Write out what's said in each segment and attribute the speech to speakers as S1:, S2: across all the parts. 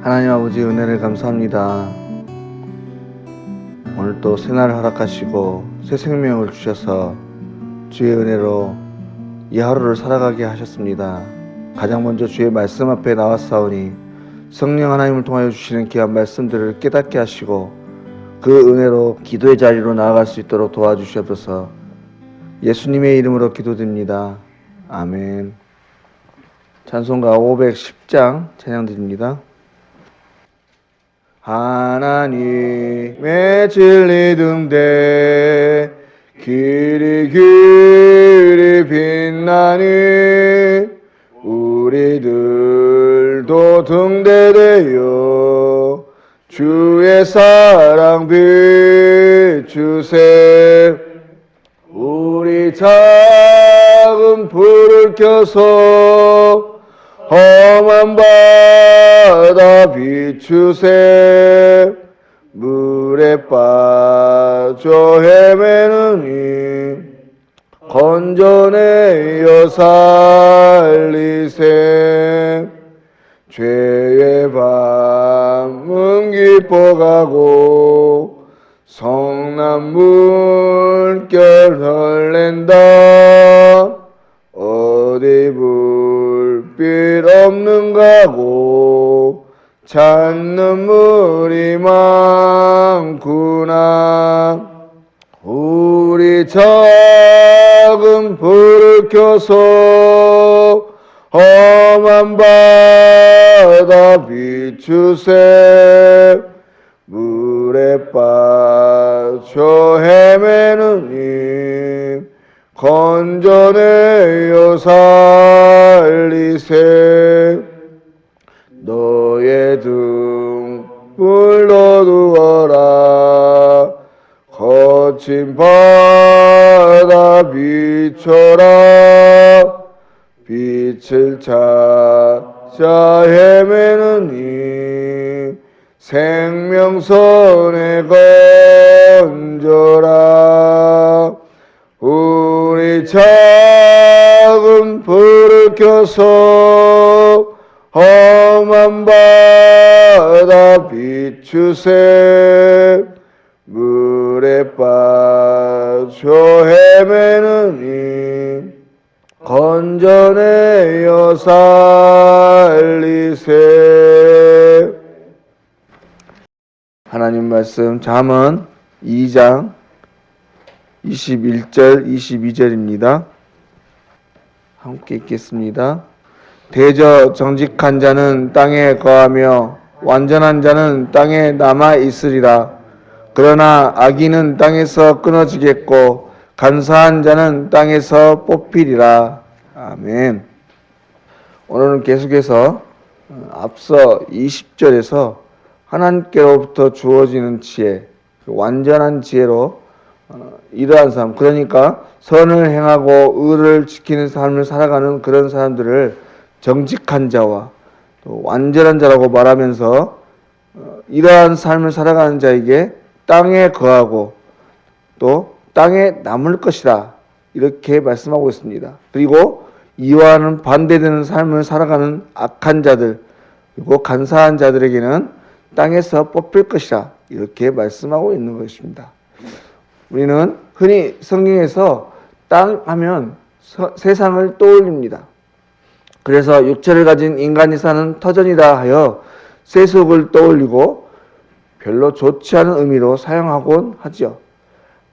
S1: 하나님 아버지 은혜를 감사합니다. 오늘 또 새날을 허락하시고 새 생명을 주셔서 주의 은혜로 이 하루를 살아가게 하셨습니다. 가장 먼저 주의 말씀 앞에 나왔사오니 성령 하나님을 통하여 주시는 귀한 말씀들을 깨닫게 하시고 그 은혜로 기도의 자리로 나아갈 수 있도록 도와주시옵소서. 예수님의 이름으로 기도드립니다. 아멘. 찬송가 510장 찬양드립니다. 하나님의 진리 등대 길이 빛나니 우리들도 등대되어 주의 사랑 비추세. 우리 작은 불을 켜서 험한 바다 비추세. 물에 빠져 헤매느니 건져내어 살리세. 죄의 밤은 깊어가고 성난 물결 헐랜다. 어디 불빛 없는가고 찾는 물이 많구나. 우리 작은 불을 켜서 험한 바다 비추세. 물에 빠져 헤매느니 건져내어 살리세. 너의 등불 넣어두어라. 거친 바다 비춰라. 빛을 찾아 헤매느니 생명선에 건져라. 우리 작은 불을 켜서 험한 바다 비추세. 물에 빠져 헤매느니 건져내어 살리세. 하나님 말씀 잠언 2장 21절 22절입니다. 함께 읽겠습니다. 대저 정직한 자는 땅에 거하며 완전한 자는 땅에 남아 있으리라. 그러나 악인은 땅에서 끊어지겠고 간사한 자는 땅에서 뽑히리라. 아멘. 오늘은 계속해서 앞서 20절에서 하나님께로부터 주어지는 지혜, 완전한 지혜로 이러한 삶, 그러니까 선을 행하고 의를 지키는 삶을 살아가는 그런 사람들을 정직한 자와 또 완전한 자라고 말하면서 이러한 삶을 살아가는 자에게 땅에 거하고 또 땅에 남을 것이다, 이렇게 말씀하고 있습니다. 그리고 이와는 반대되는 삶을 살아가는 악한 자들 그리고 간사한 자들에게는 땅에서 뽑힐 것이다, 이렇게 말씀하고 있는 것입니다. 우리는 흔히 성경에서 땅 하면 세상을 떠올립니다. 그래서 육체를 가진 인간이 사는 터전이라 하여 세속을 떠올리고 별로 좋지 않은 의미로 사용하곤 하죠.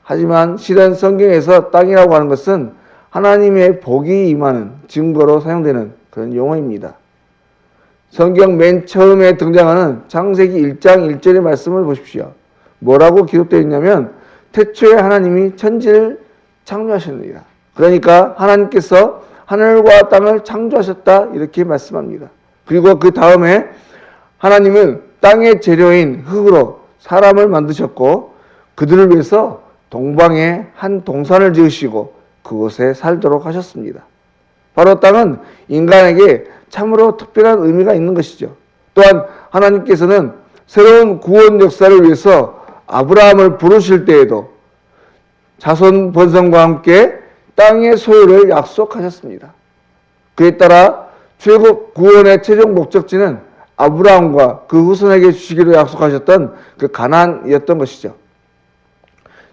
S1: 하지만 실은 성경에서 땅이라고 하는 것은 하나님의 복이 임하는 증거로 사용되는 그런 용어입니다. 성경 맨 처음에 등장하는 창세기 1장 1절의 말씀을 보십시오. 뭐라고 기록되어 있냐면 태초에 하나님이 천지를 창조하셨느니라. 그러니까 하나님께서 하늘과 땅을 창조하셨다, 이렇게 말씀합니다. 그리고 그 다음에 하나님은 땅의 재료인 흙으로 사람을 만드셨고 그들을 위해서 동방에 한 동산을 지으시고 그곳에 살도록 하셨습니다. 바로 땅은 인간에게 참으로 특별한 의미가 있는 것이죠. 또한 하나님께서는 새로운 구원 역사를 위해서 아브라함을 부르실 때에도 자손 번성과 함께 땅의 소유를 약속하셨습니다. 그에 따라 최고 구원의 최종 목적지는 아브라함과 그 후손에게 주시기로 약속하셨던 그 가나안이었던 것이죠.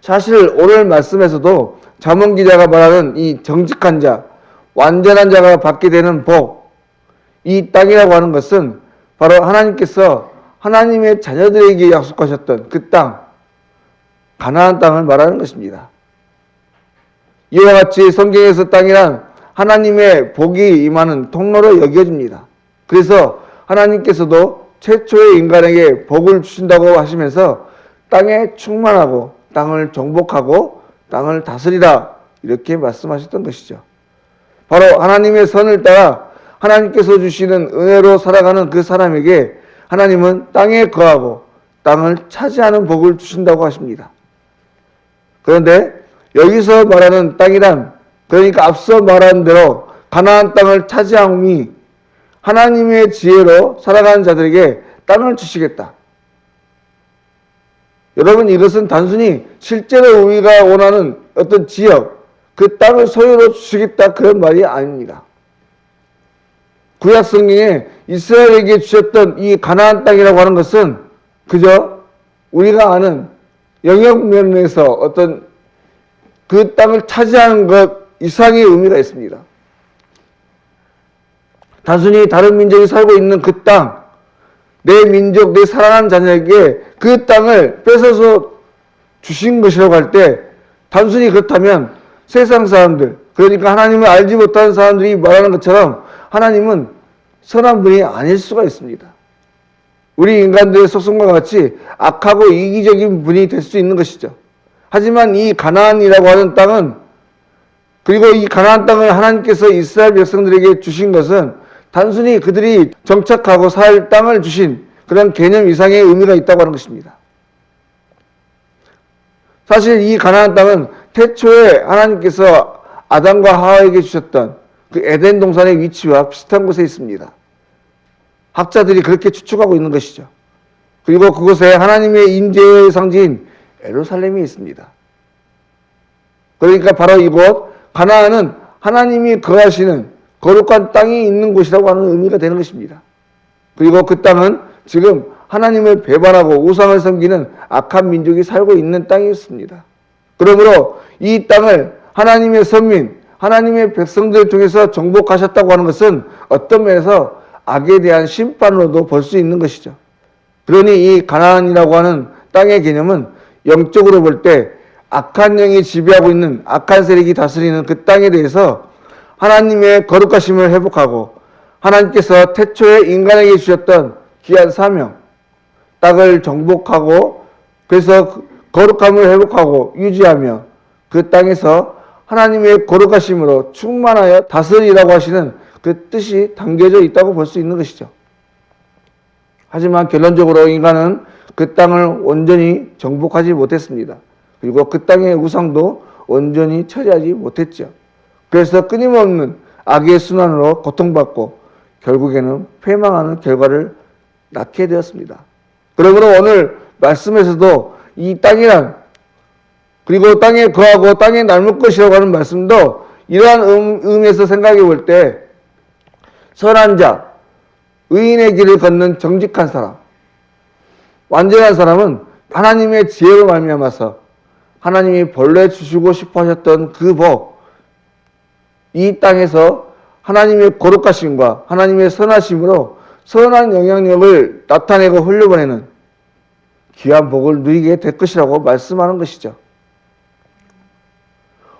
S1: 사실 오늘 말씀에서도 잠언 기자가 말하는 이 정직한 자, 완전한 자가 받게 되는 복, 이 땅이라고 하는 것은 바로 하나님께서 하나님의 자녀들에게 약속하셨던 그 땅, 가나안 땅을 말하는 것입니다. 이와 같이 성경에서 땅이란 하나님의 복이 임하는 통로로 여겨집니다. 그래서 하나님께서도 최초의 인간에게 복을 주신다고 하시면서 땅에 충만하고 땅을 정복하고 땅을 다스리라 이렇게 말씀하셨던 것이죠. 바로 하나님의 선을 따라 하나님께서 주시는 은혜로 살아가는 그 사람에게 하나님은 땅에 거하고 땅을 차지하는 복을 주신다고 하십니다. 그런데 여기서 말하는 땅이란, 그러니까 앞서 말한 대로 가나안 땅을 차지함이 하나님의 지혜로 살아가는 자들에게 땅을 주시겠다. 여러분, 이것은 단순히 실제로 우리가 원하는 어떤 지역, 그 땅을 소유로 주시겠다 그런 말이 아닙니다. 구약 성경에 이스라엘에게 주셨던 이 가나안 땅이라고 하는 것은 그저 우리가 아는 영역면에서 어떤 그 땅을 차지하는 것 이상의 의미가 있습니다. 단순히 다른 민족이 살고 있는 그 땅, 내 민족, 내 사랑하는 자녀에게 그 땅을 뺏어서 주신 것이라고 할 때 단순히 그렇다면 세상 사람들, 그러니까 하나님을 알지 못하는 사람들이 말하는 것처럼 하나님은 선한 분이 아닐 수가 있습니다. 우리 인간들의 속성과 같이 악하고 이기적인 분이 될 수 있는 것이죠. 하지만 이 가나안이라고 하는 땅은, 그리고 이 가나안 땅을 하나님께서 이스라엘 백성들에게 주신 것은 단순히 그들이 정착하고 살 땅을 주신 그런 개념 이상의 의미가 있다고 하는 것입니다. 사실 이 가나안 땅은 태초에 하나님께서 아담과 하와에게 주셨던 그 에덴 동산의 위치와 비슷한 곳에 있습니다. 학자들이 그렇게 추측하고 있는 것이죠. 그리고 그곳에 하나님의 임재의 상징인 예루살렘이 있습니다. 그러니까 바로 이곳 가나안은 하나님이 거하시는 거룩한 땅이 있는 곳이라고 하는 의미가 되는 것입니다. 그리고 그 땅은 지금 하나님을 배반하고 우상을 섬기는 악한 민족이 살고 있는 땅이었습니다. 그러므로 이 땅을 하나님의 선민, 하나님의 백성들을 통해서 정복하셨다고 하는 것은 어떤 면에서 악에 대한 심판으로도 볼 수 있는 것이죠. 그러니 이 가나안이라고 하는 땅의 개념은 영적으로 볼 때 악한 영이 지배하고 있는 악한 세력이 다스리는 그 땅에 대해서 하나님의 거룩하심을 회복하고 하나님께서 태초에 인간에게 주셨던 귀한 사명, 땅을 정복하고 그래서 거룩함을 회복하고 유지하며 그 땅에서 하나님의 거룩하심으로 충만하여 다스리라고 하시는 그 뜻이 담겨져 있다고 볼 수 있는 것이죠. 하지만 결론적으로 인간은 그 땅을 온전히 정복하지 못했습니다. 그리고 그 땅의 우상도 온전히 처리하지 못했죠. 그래서 끊임없는 악의 순환으로 고통받고 결국에는 패망하는 결과를 낳게 되었습니다. 그러므로 오늘 말씀에서도 이 땅이란, 그리고 땅에 거하고 땅에 나눌 것이라고 하는 말씀도 이러한 의미에서 생각해 볼 때 선한 자, 의인의 길을 걷는 정직한 사람, 완전한 사람은 하나님의 지혜로 말미암아서 하나님이 본래 주시고 싶어 하셨던 그 복, 이 땅에서 하나님의 거룩하심과 하나님의 선하심으로 선한 영향력을 나타내고 흘려보내는 귀한 복을 누리게 될 것이라고 말씀하는 것이죠.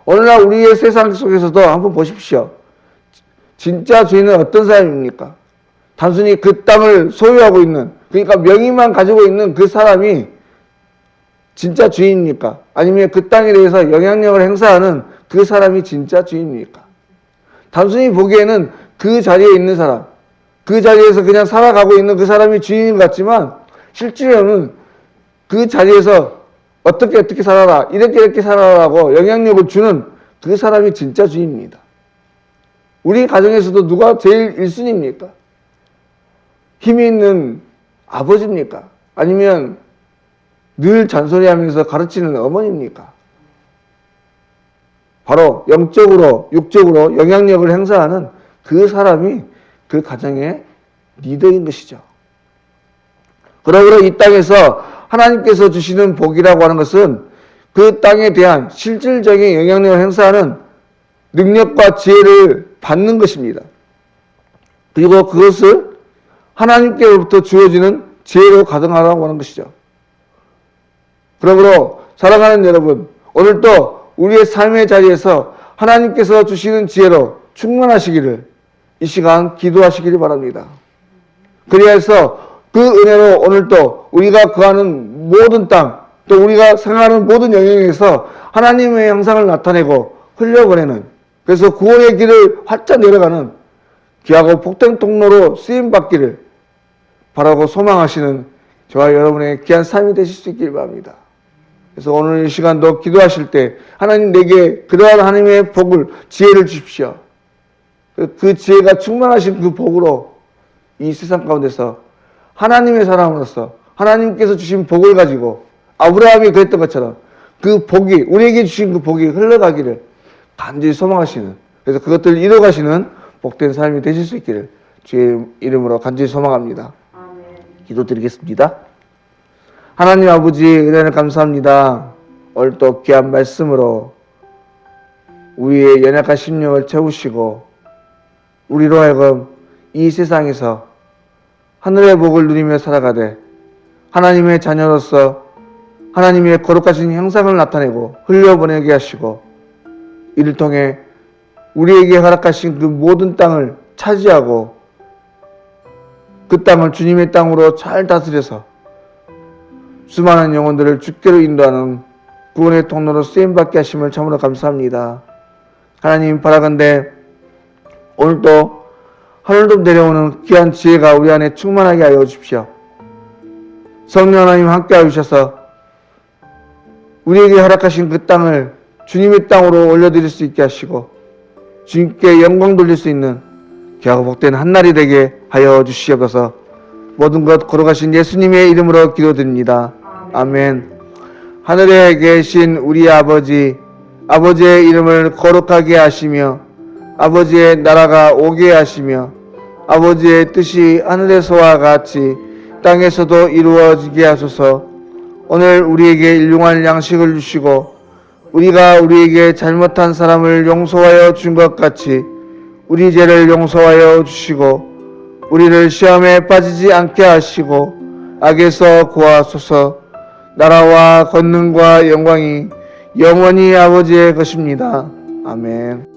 S1: 오늘날 우리의 세상 속에서도 한번 보십시오. 진짜 주인은 어떤 사람입니까? 단순히 그 땅을 소유하고 있는, 그러니까 명의만 가지고 있는 그 사람이 진짜 주인입니까? 아니면 그 땅에 대해서 영향력을 행사하는 그 사람이 진짜 주인입니까? 단순히 보기에는 그 자리에 있는 사람, 그 자리에서 그냥 살아가고 있는 그 사람이 주인인 것 같지만 실제로는 그 자리에서 어떻게 살아라, 이렇게 살아라고 영향력을 주는 그 사람이 진짜 주인입니다. 우리 가정에서도 누가 제일 1순위입니까? 힘이 있는 아버지입니까? 아니면 늘 잔소리하면서 가르치는 어머니입니까? 바로 영적으로, 육적으로 영향력을 행사하는 그 사람이 그 가정의 리더인 것이죠. 그러므로 이 땅에서 하나님께서 주시는 복이라고 하는 것은 그 땅에 대한 실질적인 영향력을 행사하는 능력과 지혜를 받는 것입니다. 그리고 그것을 하나님께로부터 주어지는 지혜로 가득하다고 하는 것이죠. 그러므로 사랑하는 여러분, 오늘도 우리의 삶의 자리에서 하나님께서 주시는 지혜로 충만하시기를 이 시간 기도하시기를 바랍니다. 그리해서 그 은혜로 오늘도 우리가 거하는 모든 땅, 또 우리가 생활하는 모든 영역에서 하나님의 형상을 나타내고 흘려보내는, 그래서 구원의 길을 활짝 내려가는 귀하고 복된 통로로 쓰임받기를 바라고 소망하시는 저와 여러분의 귀한 삶이 되실 수 있길 바랍니다. 그래서 오늘 이 시간도 기도하실 때 하나님 내게 그러한 하나님의 복을, 지혜를 주십시오. 그 지혜가 충만하신 그 복으로 이 세상 가운데서 하나님의 사람으로서 하나님께서 주신 복을 가지고 아브라함이 그랬던 것처럼 그 복이, 우리에게 주신 그 복이 흘러가기를 간절히 소망하시는, 그래서 그것들을 이뤄가시는 복된 삶이 되실 수 있기를 주의 이름으로 간절히 소망합니다. 기도드리겠습니다. 하나님 아버지, 은혜를 감사합니다. 오늘 또 귀한 말씀으로 우리의 연약한 심령을 채우시고 우리로 하여금 이 세상에서 하늘의 복을 누리며 살아가되 하나님의 자녀로서 하나님의 거룩하신 형상을 나타내고 흘려보내게 하시고 이를 통해 우리에게 허락하신 그 모든 땅을 차지하고 그 땅을 주님의 땅으로 잘 다스려서 수많은 영혼들을 주께로 인도하는 구원의 통로로 쓰임받게 하심을 참으로 감사합니다. 하나님 바라건대 오늘도 하늘도 내려오는 귀한 지혜가 우리 안에 충만하게 하여 주십시오. 성령 하나님 함께 하여 주셔서 우리에게 허락하신 그 땅을 주님의 땅으로 올려드릴 수 있게 하시고 주님께 영광 돌릴 수 있는 귀하고 복된 한날이 되게 하여 주시옵소서. 모든 것 걸어가신 예수님의 이름으로 기도드립니다. 아멘. 하늘에 계신 우리 아버지, 아버지의 이름을 거룩하게 하시며 아버지의 나라가 오게 하시며 아버지의 뜻이 하늘에서와 같이 땅에서도 이루어지게 하소서. 오늘 우리에게 일용할 양식을 주시고 우리가 우리에게 잘못한 사람을 용서하여 준 것 같이 우리 죄를 용서하여 주시고 우리를 시험에 빠지지 않게 하시고 악에서 구하소서. 나라와 권능과 영광이 영원히 아버지의 것입니다. 아멘.